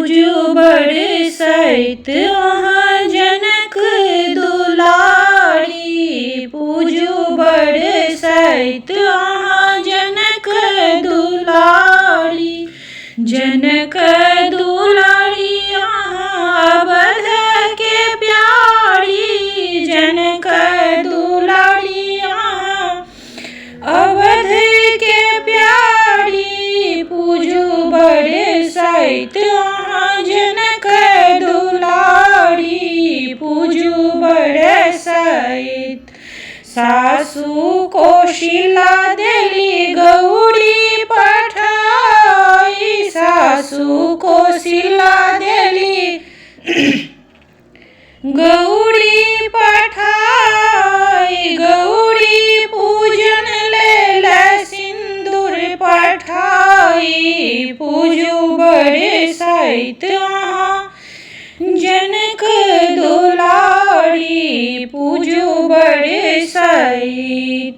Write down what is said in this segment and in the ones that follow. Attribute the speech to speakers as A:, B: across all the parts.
A: पूजू बड़ सहित वहाँ जनक दुलारी। पूजू बड़ सहित वहाँ जनक दुलारी। जनक दुलारी यहाँ अवध के प्यारी। जनक दुलारी यहाँ अवध के प्यारी। पूजू बड़ सहित वहाँ जनक दुलारी। पूजू बड़ सहित। सासु कोशिला देली गौरी पठाई। सासु कोशिला देली गौरी पठाई। गौरी पूजन लेल सिंदूर पठाई। पूजू बड़ सहित वहाँ जनक दुलारी। पूजू बड़ सहित।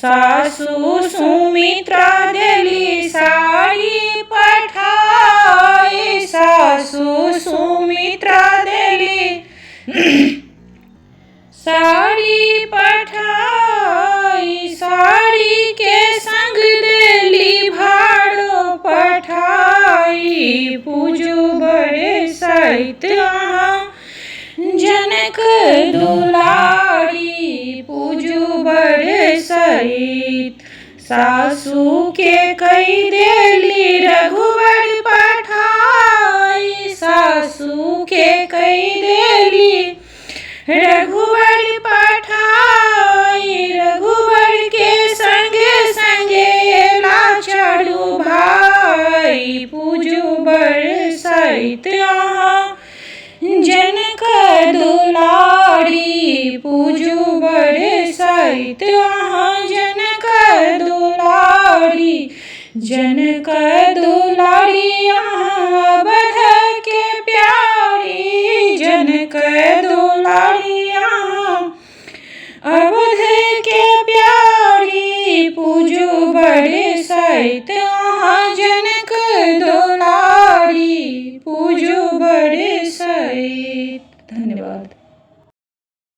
A: सासु सुमित्रा देली साड़ी पठाई। सासु सुमित्रा देली साड़ी पठाई। साड़ी के संग देली भाड़ो पठाई। पूजू बड़ सहित वहाँ जनक दुलारी। पूजू बड़ सहित। सासु के कई देली रघुवर पठाई। सासु के कई देली रघुवर पठाई। रघुवर के संगे संगे ला चढ़ू भाई। पूजू बड़ सहित वहाँ जनक दुलारी। पूजू बड़ सहित वहाँ जनक दुलारी। जनक दुलारी यहाँ अवध के प्यारी। जनक दुलारी यहाँ अवध के प्यारी। पूजू बड़ सहित वहाँ जनक दुलारी। पूजू बड़ सहित। धन्यवाद।